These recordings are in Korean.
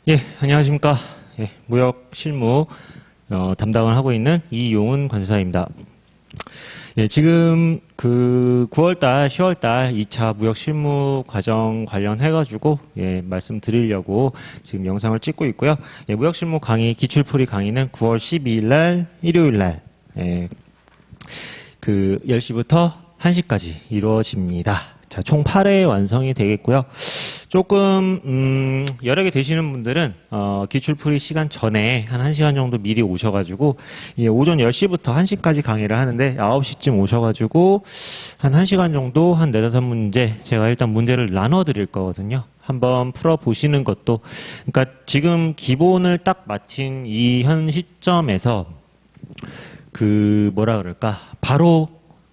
예, 안녕하십니까. 예, 무역 실무 담당을 하고 있는 이용훈 관세사입니다. 예, 지금 그 9월달, 10월달 2차 무역 실무 과정 관련해가지고 예, 말씀드리려고 지금 영상을 찍고 있고요. 예, 무역 실무 강의 기출풀이 강의는 9월 12일날 일요일날 그 10시부터 1시까지 이루어집니다. 자, 총 8회 완성이 되겠고요. 조금 여력이 되시는 분들은 기출풀이 시간 전에 한 1시간 정도 미리 오셔가지고 오전 10시부터 1시까지 강의를 하는데 9시쯤 오셔가지고 한 1시간 정도 한 4-5문제 제가 일단 문제를 나눠 드릴 거거든요. 한번 풀어보시는 것도, 그러니까 지금 기본을 딱 마친 이 현 시점에서 그 뭐라 그럴까, 바로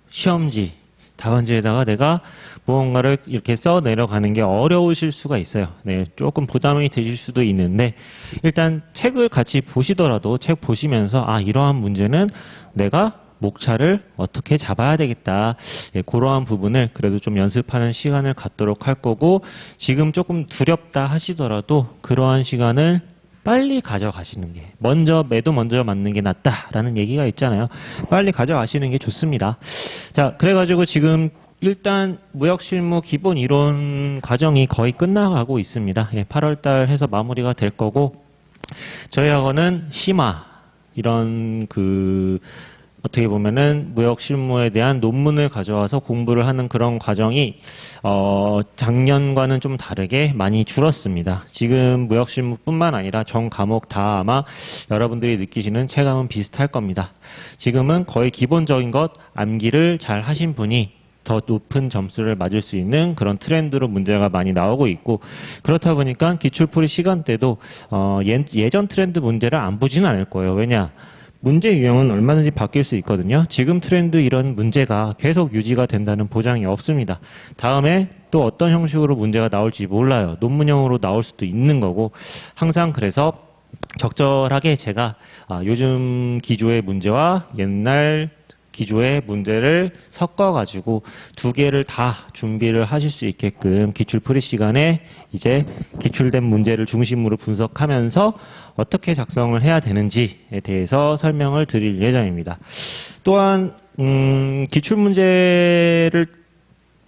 시험지 답안지에다가 내가 무언가를 이렇게 써 내려가는 게 어려우실 수가 있어요. 네, 조금 부담이 되실 수도 있는데 일단 책을 같이 보시더라도 책 보시면서 이러한 문제는 내가 목차를 어떻게 잡아야 되겠다. 예, 그러한 부분을 그래도 좀 연습하는 시간을 갖도록 할 거고, 지금 조금 두렵다 하시더라도 그러한 시간을 빨리 가져가시는 게, 매도 먼저 맞는 게 낫다라는 얘기가 있잖아요. 빨리 가져가시는 게 좋습니다. 자, 그래가지고 지금 일단 무역실무 기본 이론 과정이 거의 끝나가고 있습니다. 예, 8월달 해서 마무리가 될 거고, 저희 학원은 심화, 이런 어떻게 보면은 무역 실무에 대한 논문을 가져와서 공부를 하는 그런 과정이 작년과는 좀 다르게 많이 줄었습니다. 지금 무역 실무뿐만 아니라 전 과목 다 아마 여러분들이 느끼시는 체감은 비슷할 겁니다. 지금은 거의 기본적인 것 암기를 잘 하신 분이 더 높은 점수를 맞을 수 있는 그런 트렌드로 문제가 많이 나오고 있고, 그렇다 보니까 기출풀이 시간대도 예전 트렌드 문제를 안 보지는 않을 거예요. 왜냐? 문제 유형은 얼마든지 바뀔 수 있거든요. 지금 트렌드 이런 문제가 계속 유지가 된다는 보장이 없습니다. 다음에 또 어떤 형식으로 문제가 나올지 몰라요. 논문형으로 나올 수도 있는 거고, 항상 그래서 적절하게 제가 요즘 기조의 문제와 옛날 기조의 문제를 섞어가지고 두 개를 다 준비를 하실 수 있게끔 기출풀이 시간에 이제 기출된 문제를 중심으로 분석하면서 어떻게 작성을 해야 되는지에 대해서 설명을 드릴 예정입니다. 또한 기출문제를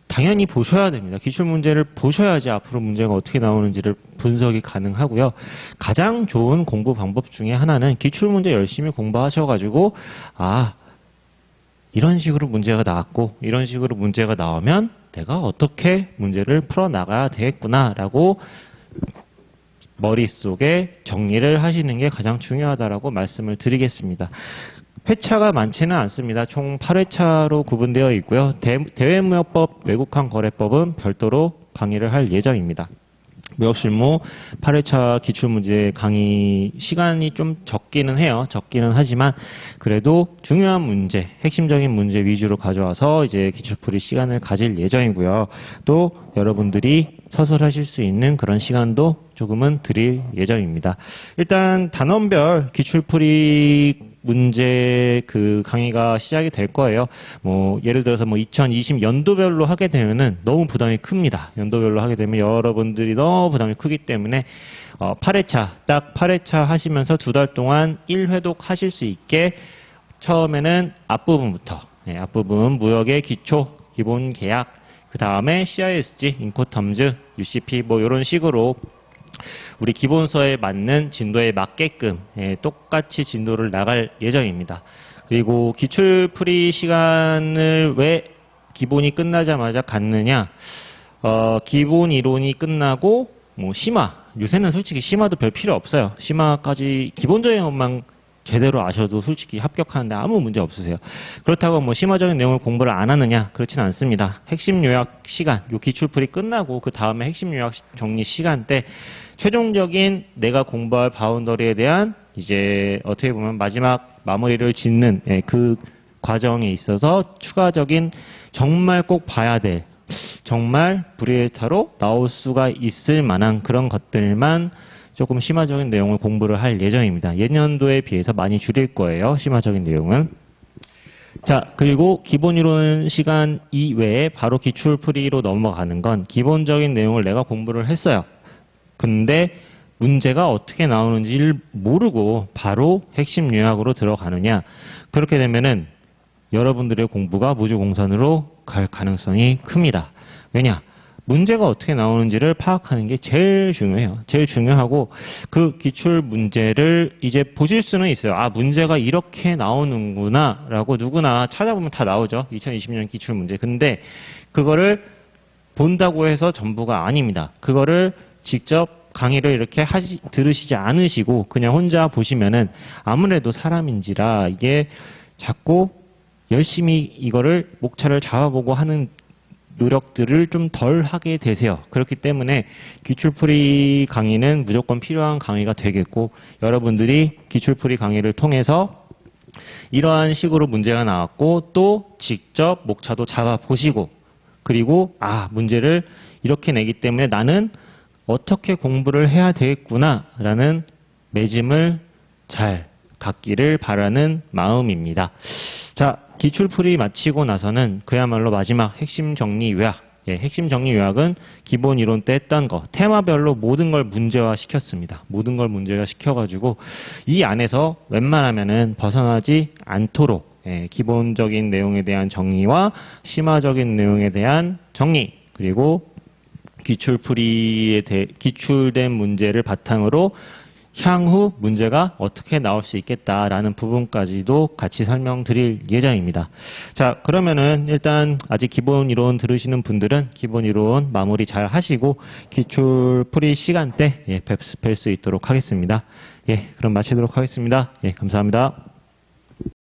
당연히 보셔야 됩니다. 기출문제를 보셔야지 앞으로 문제가 어떻게 나오는지를 분석이 가능하고요. 가장 좋은 공부 방법 중에 하나는 기출문제 열심히 공부하셔가지고 이런 식으로 문제가 나왔고, 이런 식으로 문제가 나오면 내가 어떻게 문제를 풀어나가야 되겠구나라고 머릿속에 정리를 하시는 게 가장 중요하다라고 말씀을 드리겠습니다. 회차가 많지는 않습니다. 총 8회차로 구분되어 있고요. 대외무역법, 외국항거래법은 별도로 강의를 할 예정입니다. 무역실무 8회차 기출문제 강의 시간이 좀 적기는 해요. 적기는 하지만 그래도 중요한 문제, 핵심적인 문제 위주로 가져와서 이제 기출풀이 시간을 가질 예정이고요. 또 여러분들이 서술하실 수 있는 그런 시간도 조금은 드릴 예정입니다. 일단 단원별 기출풀이 문제 강의가 시작이 될 거예요. 예를 들어서 2020 연도별로 하게 되면은 너무 부담이 큽니다. 연도별로 하게 되면 여러분들이 너무 부담이 크기 때문에 8회차, 딱 8회차 하시면서 2달 동안 1회독 하실 수 있게 처음에는 앞부분부터, 앞부분 무역의 기초, 기본 계약, 그 다음에 CISG, 인코텀즈, UCP 이런 식으로 우리 기본서에 맞는 진도에 맞게끔 똑같이 진도를 나갈 예정입니다. 그리고 기출풀이 시간을 왜 기본이 끝나자마자 갖느냐, 기본 이론이 끝나고 심화, 요새는 솔직히 심화도 별 필요 없어요. 심화까지 기본적인 것만 제대로 아셔도 솔직히 합격하는데 아무 문제 없으세요. 그렇다고 심화적인 내용을 공부를 안 하느냐? 그렇지는 않습니다. 핵심 요약 시간, 요 기출풀이 끝나고 그 다음에 핵심 요약 정리 시간 때 최종적인 내가 공부할 바운더리에 대한 이제 어떻게 보면 마지막 마무리를 짓는 그 과정에 있어서 추가적인 정말 꼭 봐야 될, 정말 불이엘타로 나올 수가 있을 만한 그런 것들만 조금 심화적인 내용을 공부를 할 예정입니다. 예년도에 비해서 많이 줄일 거예요. 심화적인 내용은. 자, 그리고 기본이론 시간 이외에 바로 기출풀이로 넘어가는 건 기본적인 내용을 내가 공부를 했어요. 근데 문제가 어떻게 나오는지를 모르고 바로 핵심 요약으로 들어가느냐. 그렇게 되면은 여러분들의 공부가 무주공산으로 갈 가능성이 큽니다. 왜냐? 문제가 어떻게 나오는지를 파악하는 게 제일 중요해요. 제일 중요하고 그 기출 문제를 이제 보실 수는 있어요. 아, 문제가 이렇게 나오는구나 라고 누구나 찾아보면 다 나오죠. 2020년 기출 문제. 근데 그거를 본다고 해서 전부가 아닙니다. 그거를 직접 강의를 이렇게 들으시지 않으시고 그냥 혼자 보시면은 아무래도 사람인지라 이게 자꾸 열심히 이거를 목차를 잡아보고 하는 노력들을 좀 덜 하게 되세요. 그렇기 때문에 기출풀이 강의는 무조건 필요한 강의가 되겠고 여러분들이 기출풀이 강의를 통해서 이러한 식으로 문제가 나왔고 또 직접 목차도 잡아보시고 그리고 문제를 이렇게 내기 때문에 나는 어떻게 공부를 해야 되겠구나 라는 매짐을 잘 갖기를 바라는 마음입니다. 자, 기출풀이 마치고 나서는 그야말로 마지막 핵심 정리 요약. 핵심 정리 요약은 기본 이론 때 했던 거, 테마별로 모든 걸 문제화 시켰습니다. 모든 걸 문제화 시켜가지고 이 안에서 웬만하면은 벗어나지 않도록 기본적인 내용에 대한 정리와 심화적인 내용에 대한 정리, 그리고 기출된 문제를 바탕으로 향후 문제가 어떻게 나올 수 있겠다라는 부분까지도 같이 설명드릴 예정입니다. 자, 그러면은 일단 아직 기본 이론 들으시는 분들은 기본 이론 마무리 잘 하시고 기출 풀이 시간 때 뵐 수 있도록 하겠습니다. 그럼 마치도록 하겠습니다. 감사합니다.